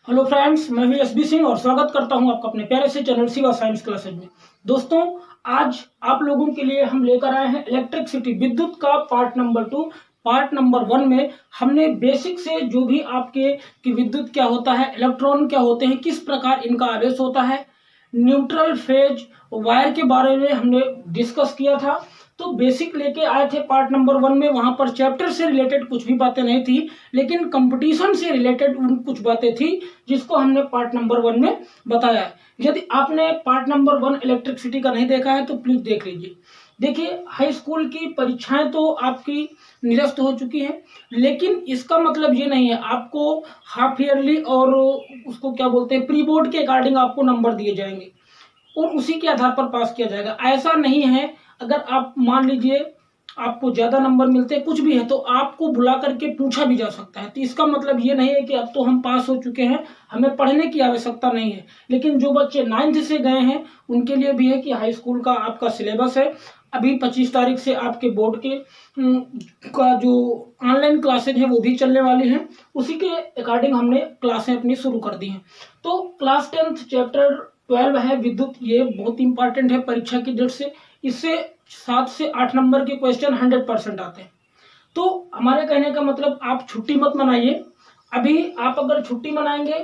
Hello friends, मैं हूं SB Singh और स्वागत करता हूं आपका अपने प्यारे से चैनल शिवा साइंस क्लासेज में। दोस्तों, आज आप लोगों के लिए हम लेकर आए हैं इलेक्ट्रिसिटी विद्युत का पार्ट नंबर 2। पार्ट नंबर 1 में हमने बेसिक से जो भी आपके कि विद्युत क्या होता है, इलेक्ट्रॉन क्या होते हैं, किस प्रकार इनका आवेश होता है, न्यूट्रल फेज वायर के बारे में हमने डिस्कस किया था। तो बेसिक लेके आए थे पार्ट नंबर 1 में। वहां पर चैप्टर से रिलेटेड कुछ भी बातें नहीं थी, लेकिन कंपटीशन से रिलेटेड कुछ बातें थी जिसको हमने पार्ट नंबर 1 में बताया है। यदि आपने पार्ट नंबर 1 इलेक्ट्रिसिटी का नहीं देखा है तो प्लीज देख लीजिए। देखिए, हाई स्कूल की परीक्षाएं तो आपकी निरस्त हो चुकी हैं, लेकिन इसका मतलब ये नहीं है आपको हाफ ईयरली और उसको क्या बोलते हैं प्री बोर्ड के अकॉर्डिंग आपको नंबर दिए जाएंगे और उसी के आधार पर पास किया जाएगा। ऐसा नहीं है। अगर आप मान लीजिए आपको ज्यादा नंबर मिलते हैं, कुछ भी है, तो आपको बुला करके पूछा भी जा सकता है। तो इसका मतलब ये नहीं है कि अब तो हम पास हो चुके हैं, हमें पढ़ने की आवश्यकता नहीं है। लेकिन जो बच्चे 9th से गए हैं उनके लिए भी है कि हाई स्कूल का आपका सिलेबस है। अभी 25 तारीख से आपके बोर्ड के का जो ऑनलाइन क्लासेज है वो भी चलने वाली हैं। उसी के अकॉर्डिंग हमने क्लासें अपनी शुरू कर दी हैं। तो क्लास 10th चैप्टर 12 है विद्युत, ये बहुत इंपॉर्टेंट है परीक्षा की दृष्टि से। इससे 7 से 8 नंबर के क्वेश्चन 100% आते हैं। तो हमारे कहने का मतलब आप छुट्टी मत मनाइए। अभी आप अगर छुट्टी मनाएंगे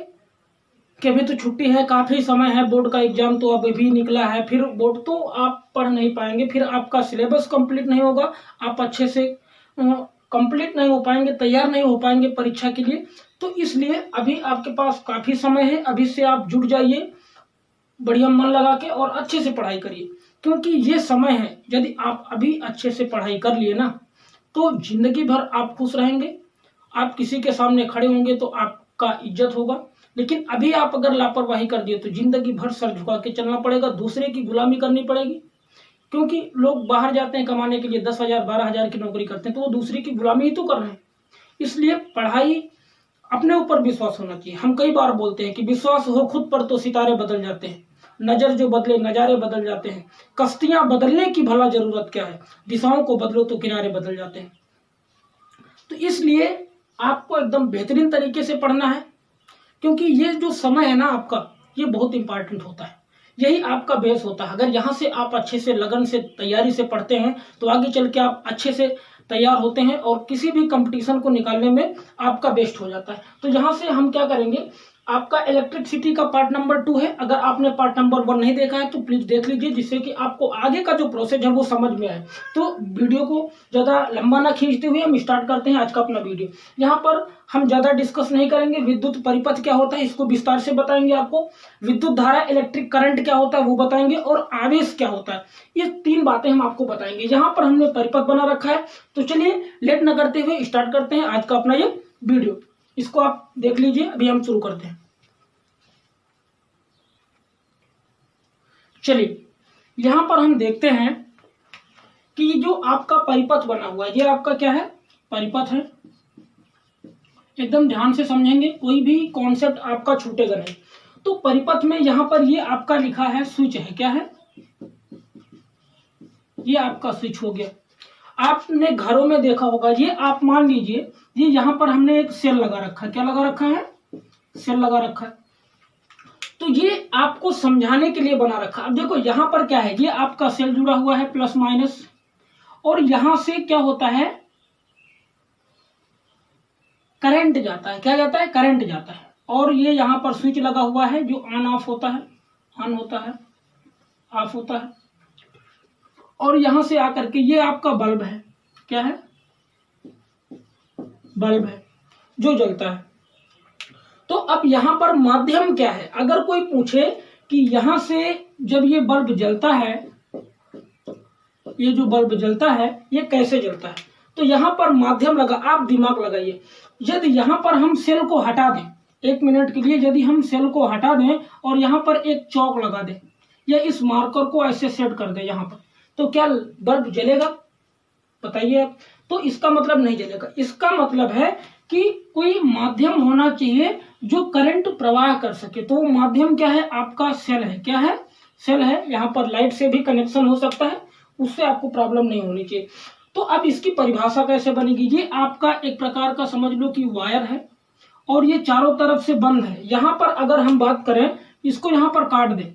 कि अभी तो छुट्टी है, काफी समय है, बोर्ड का एग्जाम तो अभी भी निकला है, फिर बोर्ड तो आप पढ़ नहीं पाएंगे, फिर आपका सिलेबस कंप्लीट नहीं होगा, आप अच्छे से कंप्लीट नहीं हो पाएंगे, तैयार नहीं हो पाएंगे परीक्षा के लिए। तो इसलिए अभी आपके पास काफी समय है, अभी से आप जुट जाइए बढ़िया मन लगा के और अच्छे से पढ़ाई करिए। क्योंकि ये समय है, यदि आप अभी अच्छे से पढ़ाई कर लिए ना तो जिंदगी भर आप खुश रहेंगे। आप किसी के सामने खड़े होंगे तो आपका इज्जत होगा, लेकिन अभी आप अगर लापरवाही कर दिए तो जिंदगी भर सर झुका के चलना पड़ेगा, दूसरे की गुलामी करनी पड़ेगी। क्योंकि लोग बाहर जाते हैं कमाने के लिए, 10,000 12,000 की नौकरी करते हैं, तो वो दूसरे की गुलामी ही तो कर रहे हैं। इसलिए पढ़ाई, अपने ऊपर विश्वास होना चाहिए। हम कई बार बोलते हैं कि विश्वास हो खुद पर तो सितारे बदल जाते हैं, नजर जो बदले नजारे बदल जाते हैं, कश्तियां बदलने की भला जरूरत क्या है, दिशाओं को बदलो तो किनारे बदल जाते हैं। तो इसलिए आपको एकदम बेहतरीन तरीके से पढ़ना है, क्योंकि ये जो समय है ना आपका, ये बहुत इंपॉर्टेंट होता है। यही आपका बेस होता है। अगर यहाँ से आप अच्छे से लगन से तैयारी से पढ़ते हैं तो आगे चल के आप अच्छे से तैयार होते हैं और किसी भी कंपटीशन को निकालने में आपका बेस्ट हो जाता है। तो यहाँ से हम क्या करेंगे, आपका इलेक्ट्रिसिटी का पार्ट नंबर 2 है। अगर आपने पार्ट नंबर 1 नहीं देखा है तो प्लीज देख लीजिए, जिससे कि आपको आगे का जो प्रोसेस है वो समझ में आए। तो वीडियो को ज्यादा लंबा ना खींचते हुए हम स्टार्ट करते हैं आज का अपना वीडियो। यहाँ पर हम ज्यादा डिस्कस नहीं करेंगे। विद्युत परिपथ क्या होता है इसको विस्तार से बताएंगे आपको, विद्युत धारा इलेक्ट्रिक करंट क्या होता है वो बताएंगे, और आवेश क्या होता है, ये 3 बातें हम आपको बताएंगे। यहाँ पर हमने परिपथ बना रखा है। तो चलिए लेट न करते हुए स्टार्ट करते हैं आज का अपना ये वीडियो। इसको आप देख लीजिए, अभी हम शुरू करते हैं। चलिए, यहां पर हम देखते हैं कि जो आपका परिपथ बना हुआ है, ये आपका क्या है, परिपथ है। एकदम ध्यान से समझेंगे, कोई भी कॉन्सेप्ट आपका छूटेगा नहीं। तो परिपथ में यहां पर ये आपका लिखा है स्विच है, क्या है, ये आपका स्विच हो गया। आपने घरों में देखा होगा, ये आप मान लीजिए ये यहां पर हमने एक सेल लगा रखा है, क्या लगा रखा है, सेल लगा रखा है। तो ये आपको समझाने के लिए बना रखा। अब देखो यहां पर क्या है, ये आपका सेल जुड़ा हुआ है प्लस माइनस, और यहां से क्या होता है, करंट जाता है, क्या जाता है, करंट जाता है। और ये यहां पर स्विच लगा हुआ है जो ऑन ऑफ होता है, ऑन होता है, ऑफ होता है। और यहां से आकर के ये आपका बल्ब है, क्या है, बल्ब है जो जलता है। तो अब यहां पर माध्यम क्या है, अगर कोई पूछे कि यहां से जब ये बल्ब जलता है, ये जो बल्ब जलता है ये कैसे जलता है, तो यहां पर माध्यम लगा, आप दिमाग लगाइए। यदि यहां पर हम सेल को हटा दें 1 मिनट के लिए, यदि हम सेल को हटा दें और यहां पर एक चौक लगा दें या इस मार्कर को ऐसे सेट कर दें यहां पर, तो क्या बल्ब जलेगा, बताइए आप। तो इसका मतलब नहीं जलेगा। इसका मतलब है कि कोई माध्यम होना चाहिए जो करंट प्रवाह कर सके। तो वो माध्यम क्या है, आपका सेल है, क्या है, सेल है। यहाँ पर लाइट से भी कनेक्शन हो सकता है, उससे आपको प्रॉब्लम नहीं होनी चाहिए। तो अब इसकी परिभाषा कैसे बनेगी, ये आपका एक प्रकार का समझ लो कि वायर है, और ये चारों तरफ से बंद है। यहाँ पर अगर हम बात करें, इसको यहाँ पर काट दें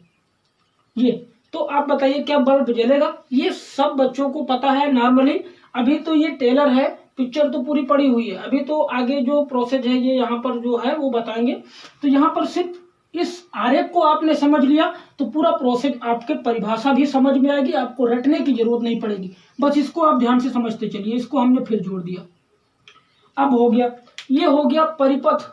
ये, तो आप बताइए क्या बल्ब जलेगा? ये सब बच्चों को पता है नॉर्मली। अभी तो ये टेलर है, पिक्चर तो पूरी पड़ी हुई है, अभी तो आगे जो प्रोसेस है ये यहाँ पर जो है वो बताएंगे। तो यहाँ पर सिर्फ इस आरेख को आपने समझ लिया तो पूरा प्रोसेस आपके परिभाषा भी समझ में आएगी, आपको रटने की जरूरत नहीं पड़ेगी, बस इसको आप ध्यान से समझते चलिए। इसको हमने फिर जोड़ दिया, अब हो गया, ये हो गया परिपथ।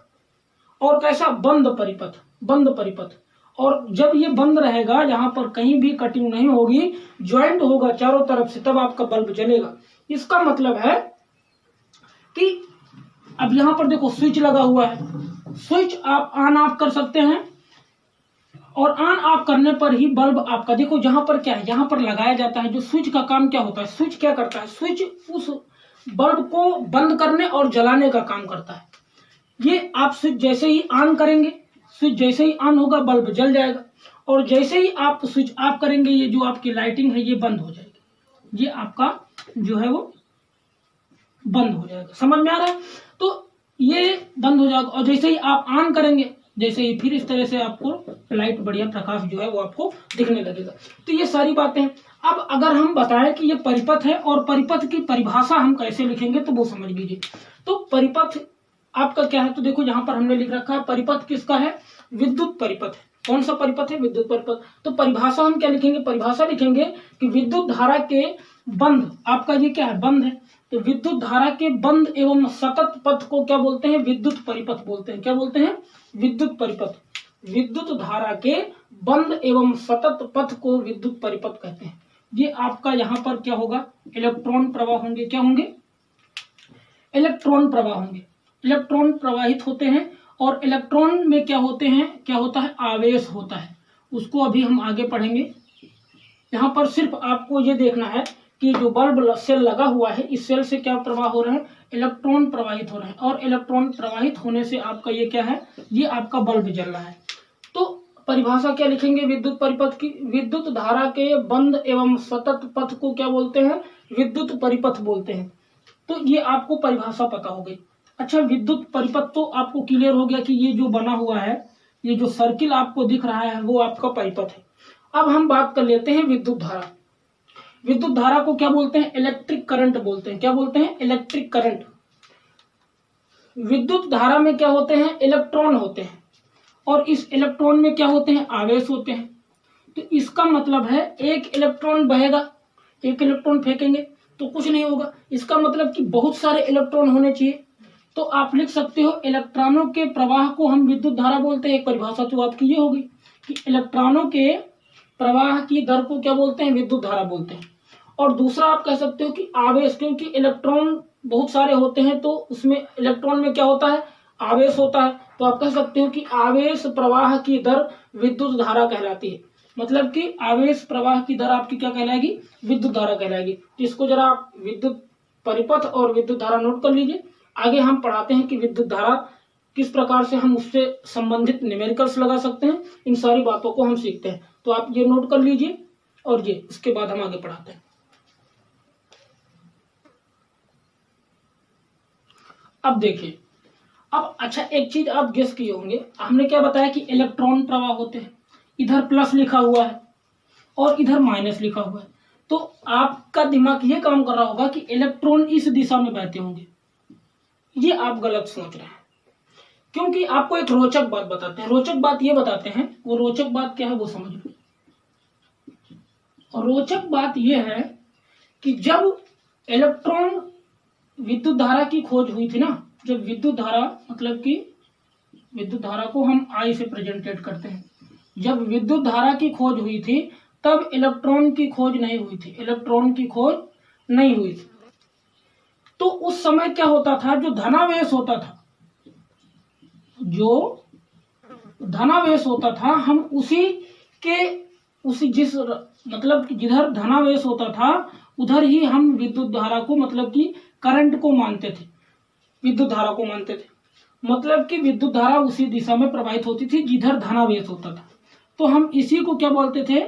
और कैसा? बंद परिपथ, बंद परिपथ। और जब ये बंद रहेगा, यहाँ पर कहीं भी कटिंग नहीं होगी, ज्वाइंट होगा चारों तरफ से, तब आपका बल्ब जलेगा। इसका मतलब है कि अब यहाँ पर देखो स्विच लगा हुआ है, स्विच आप ऑन ऑफ कर सकते हैं, और ऑन ऑफ करने पर ही बल्ब आपका, देखो जहां पर क्या है, यहाँ पर लगाया जाता है। जो स्विच का काम क्या होता है, स्विच क्या करता है, स्विच उस बल्ब को बंद करने और जलाने का काम करता है। ये आप स्विच जैसे ही ऑन करेंगे, स्विच जैसे ही ऑन होगा बल्ब जल जाएगा, और जैसे ही आप स्विच ऑफ करेंगे, ये जो आपकी लाइटिंग है ये बंद हो जाएगी, ये आपका जो है वो बंद हो जाएगा। समझ में आ रहा है? तो ये बंद हो जाएगा, और जैसे ही आप ऑन करेंगे, जैसे ही फिर इस तरह से आपको लाइट, बढ़िया प्रकाश जो है वो आपको दिखने लगेगा। तो ये सारी बातें हैं। अब अगर हम बताएं कि ये परिपथ है और परिपथ की परिभाषा हम कैसे लिखेंगे तो वो समझ लीजिए। तो परिपथ आपका क्या है, तो देखो यहाँ पर हमने लिख रखा है, परिपथ किसका है? विद्युत परिपथ है। कौन सा परिपथ है? विद्युत परिपथ। तो परिभाषा हम क्या लिखेंगे? परिभाषा लिखेंगे कि विद्युत धारा के बंद, आपका ये क्या है? बंद है। तो विद्युत धारा के बंद एवं सतत पथ को क्या बोलते हैं? विद्युत परिपथ बोलते हैं। क्या बोलते हैं? विद्युत परिपथ। विद्युत धारा के बंद एवं सतत पथ को विद्युत परिपथ कहते हैं। ये आपका यहाँ पर क्या होगा? इलेक्ट्रॉन प्रवाह होंगे। क्या होंगे? इलेक्ट्रॉन प्रवाह होंगे। इलेक्ट्रॉन प्रवाहित होते हैं, और इलेक्ट्रॉन में क्या होते हैं, क्या होता है? आवेश होता है। उसको अभी हम आगे पढ़ेंगे। यहाँ पर सिर्फ आपको ये देखना है कि जो बल्ब सेल लगा हुआ है, इस सेल से क्या प्रवाह हो रहे हैं? इलेक्ट्रॉन प्रवाहित हो रहे हैं, और इलेक्ट्रॉन प्रवाहित होने से आपका ये क्या है? ये आपका बल्ब जल रहा है। तो परिभाषा क्या लिखेंगे विद्युत परिपथ की? विद्युत धारा के बंद एवं सतत पथ को क्या बोलते हैं? विद्युत परिपथ बोलते हैं। तो ये आपको परिभाषा पता हो गई। अच्छा, विद्युत परिपथ तो आपको क्लियर हो गया कि ये जो बना हुआ है, ये जो सर्किल आपको दिख रहा है वो आपका परिपथ है। अब हम बात कर लेते हैं विद्युत धारा। विद्युत धारा को क्या बोलते हैं? इलेक्ट्रिक करंट बोलते हैं। क्या बोलते हैं? Electric current. विद्युत धारा में क्या होते हैं? इलेक्ट्रॉन होते हैं, और इस इलेक्ट्रॉन में क्या होते हैं? आवेश होते हैं। तो इसका मतलब है एक इलेक्ट्रॉन बहेगा, एक इलेक्ट्रॉन फेंकेंगे तो कुछ नहीं होगा। इसका मतलब कि बहुत सारे इलेक्ट्रॉन होने चाहिए। तो आप लिख सकते हो इलेक्ट्रॉनों के प्रवाह को हम विद्युत धारा बोलते हैं। एक परिभाषा तो आपकी ये होगी कि इलेक्ट्रॉनों के प्रवाह की दर को क्या बोलते हैं? विद्युत धारा बोलते हैं। और दूसरा आप कह सकते हो कि आवेश, क्योंकि इलेक्ट्रॉन बहुत सारे होते हैं तो उसमें इलेक्ट्रॉन में क्या होता है? आवेश होता है। तो आप कह सकते हो कि आवेश प्रवाह की दर विद्युत धारा कहलाती है। मतलब कि आवेश प्रवाह की दर आपकी क्या कहलाएगी? विद्युत धारा कहलाएगी। तो इसको जरा आप विद्युत परिपथ और विद्युत धारा नोट कर लीजिए। आगे हम पढ़ाते हैं कि विद्युत धारा किस प्रकार से हम उससे संबंधित न्यूमेरिकल्स लगा सकते हैं। इन सारी बातों को हम सीखते हैं। तो आप ये नोट कर लीजिए, और ये इसके बाद हम आगे पढ़ाते हैं। अब देखिए, अब अच्छा एक चीज आप गेस किए होंगे, हमने क्या बताया कि इलेक्ट्रॉन प्रवाह होते हैं। इधर प्लस लिखा हुआ है और इधर माइनस लिखा हुआ है। तो आपका दिमाग ये काम कर रहा होगा कि इलेक्ट्रॉन इस दिशा में बहते होंगे। ये आप गलत सोच रहे हैं, क्योंकि आपको एक रोचक बात बताते हैं। रोचक बात ये बताते हैं, वो रोचक बात क्या है वो समझ लो। और रोचक बात ये है कि जब इलेक्ट्रॉन विद्युत धारा की खोज हुई थी ना, जब विद्युत धारा, मतलब कि विद्युत धारा को हम आई से प्रेजेंटेट करते हैं, जब विद्युत धारा की खोज हुई थी तब इलेक्ट्रॉन की खोज नहीं हुई थी। इलेक्ट्रॉन की खोज नहीं हुई थी। तो उस समय क्या होता था? जो धनावेश होता था, जो धनावेश होता था, हम उसी जिस मतलब जिधर धनावेश होता था उधर ही हम विद्युत धारा को, मतलब कि करंट को मानते थे, विद्युत धारा को मानते थे। मतलब कि विद्युत धारा उसी दिशा में प्रवाहित होती थी जिधर धनावेश होता था। तो हम इसी को क्या बोलते थे?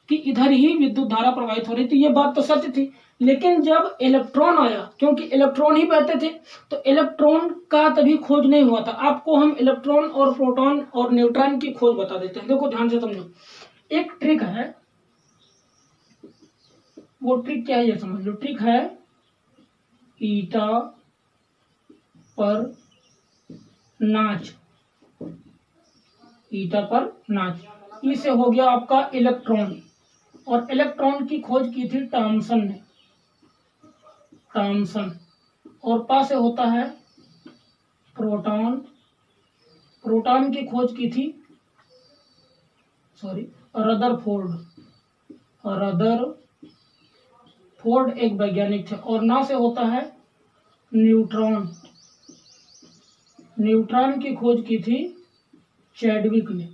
कि इधर ही विद्युत धारा प्रवाहित हो रही थी। ये बात तो सत्य थी, लेकिन जब इलेक्ट्रॉन आया, क्योंकि इलेक्ट्रॉन ही बहते थे, तो इलेक्ट्रॉन का तभी खोज नहीं हुआ था। आपको हम इलेक्ट्रॉन और प्रोटॉन और न्यूट्रॉन की खोज बता देते हैं। देखो ध्यान से समझो, एक ट्रिक है, वो ट्रिक क्या है ये समझ लो। ट्रिक है ईटा पर नाच, ईटा पर नाच। ई से हो गया आपका इलेक्ट्रॉन, और इलेक्ट्रॉन की खोज की थी थॉमसन ने, थॉमसन। और पा से होता है प्रोटॉन, प्रोटॉन की खोज की थी रदरफोर्ड, रदरफोर्ड एक वैज्ञानिक थे। और ना से होता है न्यूट्रॉन, न्यूट्रॉन की खोज की थी चैडविक ने,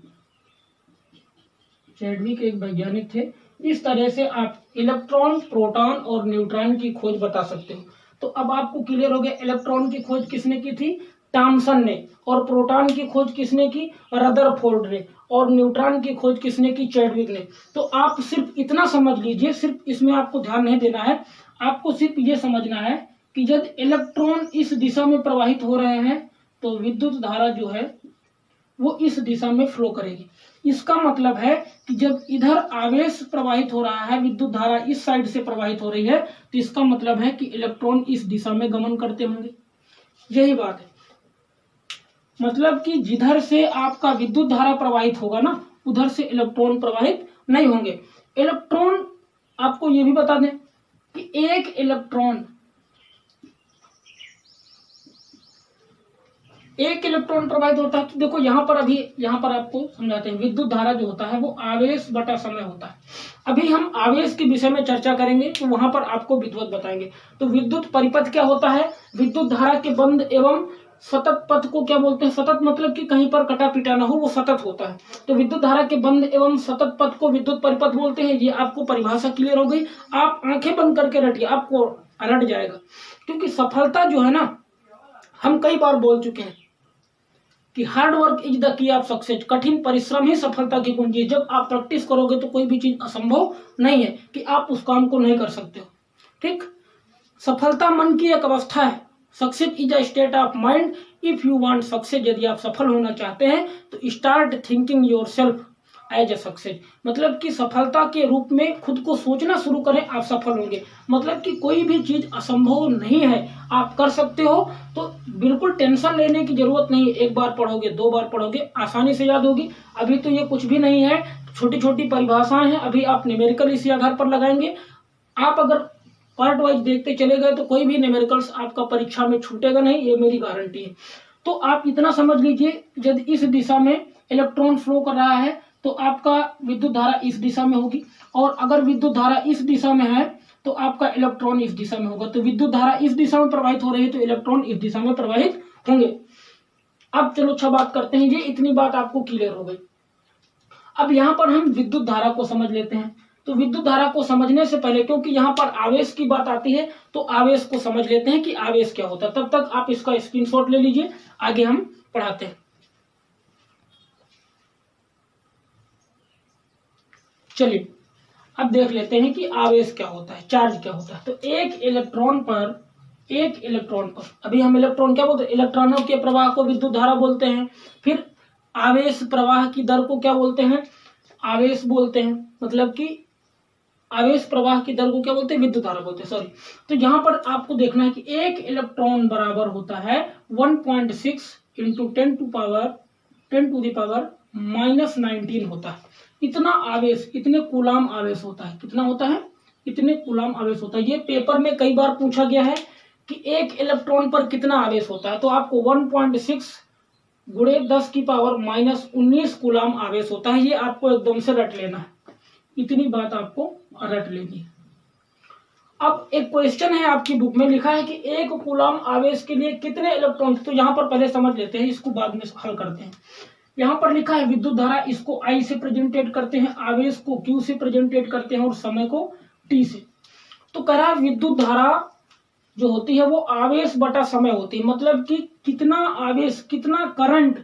चैडविक एक वैज्ञानिक थे। इस तरह से आप इलेक्ट्रॉन, प्रोटॉन और न्यूट्रॉन की खोज बता सकते हो। तो अब आपको क्लियर हो गया इलेक्ट्रॉन की खोज किसने की थी, थॉमसन ने, और प्रोटॉन की खोज किसने की, रदरफोर्ड ने, और न्यूट्रॉन की खोज किसने की, चैडविक ने। तो आप सिर्फ इतना समझ लीजिए, सिर्फ इसमें आपको ध्यान नहीं देना है, आपको सिर्फ ये समझना है कि जब इलेक्ट्रॉन इस दिशा में प्रवाहित हो रहे हैं तो विद्युत धारा जो है वो इस दिशा में फ्लो करेगी। इसका मतलब है कि जब इधर आवेश प्रवाहित हो रहा है, विद्युत धारा इस साइड से प्रवाहित हो रही है, तो इसका मतलब है कि इलेक्ट्रॉन इस दिशा में गमन करते होंगे। यही बात है, मतलब कि जिधर से आपका विद्युत धारा प्रवाहित होगा ना, उधर से इलेक्ट्रॉन प्रवाहित नहीं होंगे। इलेक्ट्रॉन, आपको ये भी बता दें कि एक इलेक्ट्रॉन प्रवाहित होता है। तो देखो यहाँ पर आपको समझाते हैं, विद्युत धारा जो होता है वो आवेश बटा समय होता है। अभी हम आवेश के विषय में चर्चा करेंगे, तो वहां पर आपको विद्युत बताएंगे। तो विद्युत परिपथ क्या होता है, विद्युत धारा के बंद एवं सतत पथ को क्या बोलते हैं। सतत मतलब कि कहीं पर कटा पिटा ना हो, वो सतत होता है। तो विद्युत धारा के बंद एवं सतत पथ को विद्युत परिपथ बोलते हैं। ये आपको परिभाषा क्लियर हो गई। आप आंखें बंद करके रटिए, आपको रट जाएगा। क्योंकि सफलता जो है ना, हम कई बार बोल चुके हैं कि hard work is the key of success, कठिन परिश्रम ही सफलता की कुंजी है। जब आप प्रैक्टिस करोगे तो कोई भी चीज असंभव नहीं है कि आप उस काम को नहीं कर सकते हो। ठीक, सफलता मन की एक अवस्था है। Success is a state of mind. If you want success, यदि आप सफल होना चाहते हैं तो start thinking yourself as a success. मतलब कि सफलता के रूप में खुद को सोचना शुरू करें, आप सफल होंगे। मतलब कि कोई भी चीज असंभव नहीं है, आप कर सकते हो। तो बिल्कुल टेंशन लेने की जरूरत नहीं है। एक बार पढ़ोगे, दो बार पढ़ोगे, आसानी से याद होगी। अभी तो ये कुछ भी नहीं है, छोटी छोटी परिभाषाएं हैं। अभी आप न्यूमेरिकल इसी आधार पर लगाएंगे। आप अगर पार्ट वाइज देखते चले गए तो कोई भी न्यूमेरिकल्स आपका परीक्षा में छूटेगा नहीं, ये मेरी गारंटी है। तो आप इतना समझ लीजिए, जब इस दिशा में इलेक्ट्रॉन फ्लो कर रहा है तो आपका विद्युत धारा इस दिशा में होगी, और अगर विद्युत धारा इस दिशा में है तो आपका इलेक्ट्रॉन इस दिशा में होगा। तो विद्युत धारा इस दिशा में प्रवाहित हो रही है तो इलेक्ट्रॉन इस दिशा में प्रवाहित होंगे। अब चलो अच्छा बात करते हैं, ये इतनी बात आपको क्लियर हो गई। अब यहाँ पर हम विद्युत धारा को समझ लेते हैं। तो विद्युत धारा को समझने से पहले, क्योंकि यहाँ पर आवेश की बात आती है, तो आवेश को समझ लेते हैं कि आवेश क्या होता है। तब तक आप इसका स्क्रीनशॉट ले लीजिए, आगे हम पढ़ाते हैं। चलिए अब देख लेते हैं कि आवेश क्या होता है, चार्ज क्या होता है। तो एक इलेक्ट्रॉन पर अभी हम इलेक्ट्रॉन क्या बोलते हैं, इलेक्ट्रॉनों के प्रवाह को विद्युत धारा बोलते हैं। फिर आवेश प्रवाह की दर को क्या बोलते हैं, आवेश बोलते हैं। मतलब कि आवेश प्रवाह की दर को क्या बोलते हैं, विद्युत धारा बोलते हैं, सॉरी। तो यहाँ पर आपको देखना है कि एक इलेक्ट्रॉन बराबर होता है 1.6 इंटू 10 टू द पावर -19 होता है। इतना आवेश, इतने कूलाम आवेश होता है। कितना होता है, इतने कूलाम आवेश होता है। ये पेपर में कई बार पूछा गया है कि एक इलेक्ट्रॉन पर कितना आवेश होता है। तो आपको 1.6 गुणे 10 की पावर -19 कूलाम आवेश होता है। ये आपको एकदम से रट लेना है, इतनी बात आपको रट लेनी है। अब एक क्वेश्चन है आपकी बुक में, लिखा है कि एक कूलाम आवेश के लिए कितने इलेक्ट्रॉन। तो यहाँ पर पहले समझ लेते हैं, इसको बाद में हल करते हैं। यहाँ पर लिखा है विद्युत धारा, इसको I से प्रेजेंटेट करते हैं, आवेश को Q से प्रेजेंटेट करते हैं और समय को T से। तो कह रहा है विद्युत धारा जो होती है वो आवेश बटा समय होती है। मतलब कि कितना आवेश, कितना करंट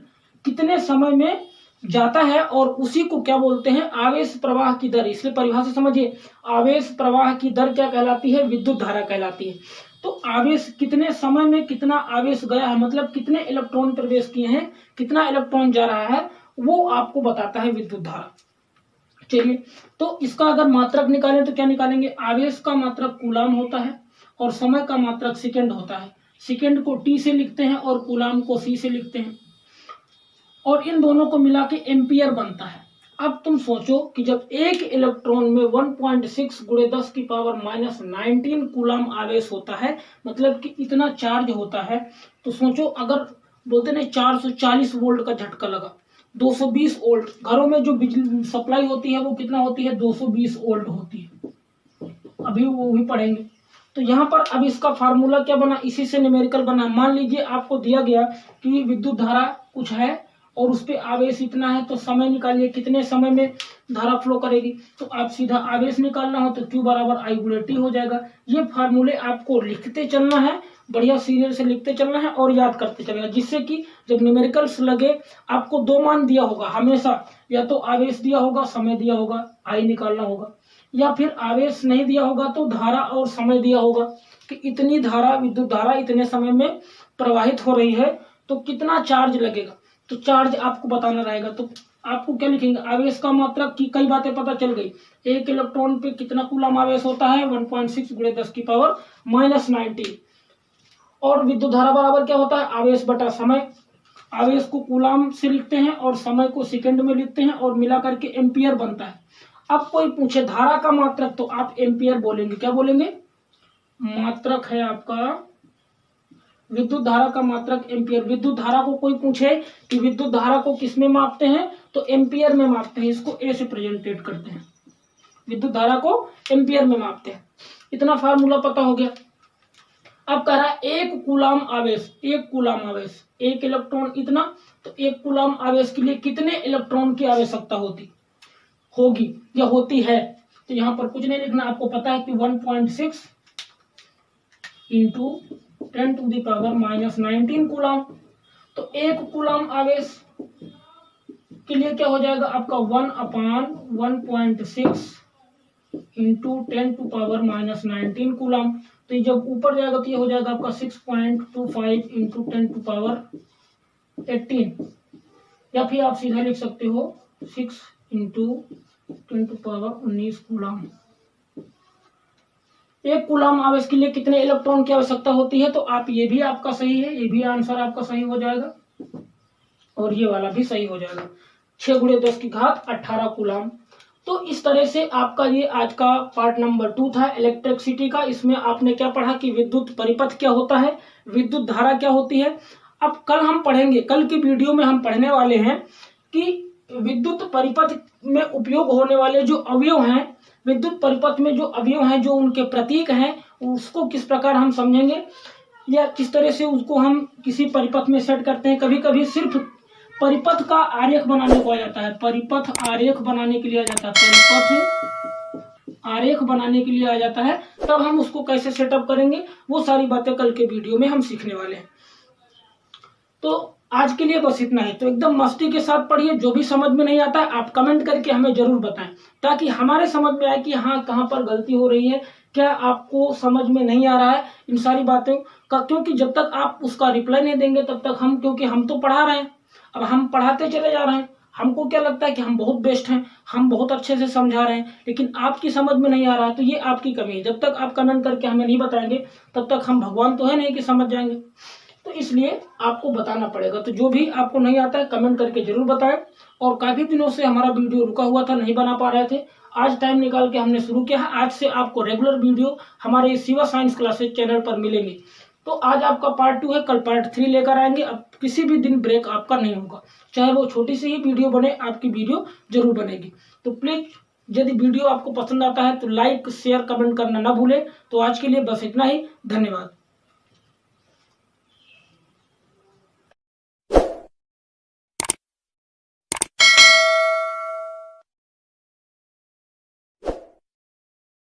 कितने समय में जाता है और उसी को क्या बोलते हैं, आवेश प्रवाह की दर। इसलिए परिभाषा समझिए, आवेश प्रवाह की दर क्या कहलाती है, विद्युत धारा कहलाती है। तो आवेश कितने समय में कितना आवेश गया है, मतलब कितने इलेक्ट्रॉन प्रवेश किए हैं, कितना इलेक्ट्रॉन जा रहा है, वो आपको बताता है विद्युत धारा। चलिए, तो इसका अगर मात्रक निकालें तो क्या निकालेंगे, आवेश का मात्रक कूलाम होता है और समय का मात्रक सेकंड होता है। सेकंड को टी से लिखते हैं और कूलाम को सी से लिखते हैं, और इन दोनों को मिला के एम्पियर बनता है। अब तुम सोचो कि जब एक इलेक्ट्रॉन में 1.6 × 10⁻⁻19 कूलाम आवेश होता है, मतलब कि इतना चार्ज होता है, तो सोचो अगर बोलते नहीं 440 वोल्ट का झटका लगा, 220 वोल्ट, घरों में जो बिजली सप्लाई होती है वो कितना होती है, 220 वोल्ट होती है, अभी वो भी पढ़ेंगे। तो यहाँ पर अब इसका फार्मूला क्या बना, इसी से न्यूमेरिकल बना। मान लीजिए आपको दिया गया कि विद्युत धारा कुछ है और उस पर आवेश इतना है, तो समय निकालिए कितने समय में धारा फ्लो करेगी। तो आप सीधा आवेश निकालना हो तो Q = I × T हो जाएगा। ये फार्मूले आपको लिखते चलना है, बढ़िया सीरियल से लिखते चलना है और याद करते चलेगा, जिससे कि जब न्यूमेरिकल्स लगे आपको दो मान दिया होगा हमेशा, या तो आवेश दिया होगा, समय दिया होगा, I निकालना होगा, या फिर आवेश नहीं दिया होगा तो धारा और समय दिया होगा कि इतनी धारा, विद्युत धारा इतने समय में प्रवाहित हो रही है, तो कितना चार्ज लगेगा, तो चार्ज आपको बताना रहेगा। तो आपको क्या लिखेंगे, आवेश का मात्रक की कई बातें पता चल गई। एक इलेक्ट्रॉन पे कितना कूलाम आवेश होता है, 1.6 × 10⁻⁻19, और विद्युत धारा बराबर क्या होता है, आवेश बटा समय। आवेश को कूलाम से लिखते हैं और समय को सेकंड में लिखते हैं और मिला करके एम्पियर बनता है। अब कोई पूछे धारा का मात्रक, तो आप एम्पियर बोलेंगे। क्या बोलेंगे, मात्रक है आपका विद्युत धारा का मात्रक एम्पियर। विद्युत धारा को कोई पूछे कि विद्युत धारा को किस में मापते हैं, तो एम्पियर में मापते हैं, इसको ए से प्रेजेंटेट करते हैं, विद्युत धारा को एम्पियर में मापते हैं। इतना फार्मूला पता हो गया। अब कह रहा है एक कूलाम आवेश, एक कूलाम आवेश, एक इलेक्ट्रॉन इतना, तो एक कूलाम आवेश के लिए कितने इलेक्ट्रॉन की आवश्यकता होगी या होती है। तो यहाँ पर कुछ नहीं लिखना, आपको पता है कि 1.6 × 10⁻⁻19 कूलाम। तो एक कूलाम आवेश के लिए क्या हो जाएगा आपका 1/1.6 × 10⁻⁻19 कूलाम। तो ये जब ऊपर जाएगा तो ये हो जाएगा आपका 6.25 × 10⁻18, या फिर आप सीधा लिख सकते हो 6 × 10⁻19 कूलाम। एक कूलाम आवेश के लिए कितने इलेक्ट्रॉन की आवश्यकता होती है, तो आप ये भी आपका सही है, ये भी आंसर आपका सही हो जाएगा और ये वाला भी सही हो जाएगा, 6 × 10⁻18 कूलाम। तो इस तरह से आपका ये आज का पार्ट नंबर 2 था इलेक्ट्रिसिटी का। इसमें आपने क्या पढ़ा कि विद्युत परिपथ क्या होता है, विद्युत धारा क्या होती है। अब कल हम पढ़ेंगे, कल की वीडियो में हम पढ़ने वाले हैं कि विद्युत परिपथ में उपयोग होने वाले जो अवयव हैं, विद्युत परिपथ में जो अवयव हैं, जो उनके प्रतीक हैं, उसको किस प्रकार हम समझेंगे या किस तरह से उसको हम किसी परिपथ में सेट करते हैं। कभी कभी सिर्फ परिपथ का आरेख बनाने को आ जाता है, परिपथ आरेख बनाने के लिए आ जाता है, परिपथ आरेख बनाने के लिए आ जाता है, तब हम उसको कैसे सेटअप करेंगे वो सारी बातें कल के वीडियो में हम सीखने वाले हैं। तो आज के लिए बस इतना ही। तो एकदम मस्ती के साथ पढ़िए, जो भी समझ में नहीं आता है आप कमेंट करके हमें जरूर बताएं, ताकि हमारे समझ में आए कि हाँ कहाँ पर गलती हो रही है, क्या आपको समझ में नहीं आ रहा है इन सारी बातों का। क्योंकि जब तक आप उसका रिप्लाई नहीं देंगे तब तक हम, क्योंकि हम तो पढ़ा रहे हैं, अब हम पढ़ाते चले जा रहे हैं, हमको क्या लगता है कि हम बहुत बेस्ट हैं, हम बहुत अच्छे से समझा रहे हैं, लेकिन आपकी समझ में नहीं आ रहा है, तो ये आपकी कमी है। जब तक आप कमेंट करके हमें नहीं बताएंगे तब तक हम भगवान तो है नहीं कि समझ जाएंगे, तो इसलिए आपको बताना पड़ेगा। तो जो भी आपको नहीं आता है कमेंट करके जरूर बताएं। और काफी दिनों से हमारा वीडियो रुका हुआ था, नहीं बना पा रहे थे, आज टाइम निकाल के हमने शुरू किया है। आज से आपको रेगुलर वीडियो हमारे शिवा साइंस क्लासेज चैनल पर मिलेंगे। तो आज आपका पार्ट 2 है, कल पार्ट 3 लेकर आएंगे। अब किसी भी दिन ब्रेक आपका नहीं होगा, चाहे वो छोटी सी ही वीडियो बने, आपकी वीडियो जरूर बनेगी। तो प्लीज यदि वीडियो आपको पसंद आता है तो लाइक शेयर कमेंट करना ना भूलें। तो आज के लिए बस इतना ही, धन्यवाद।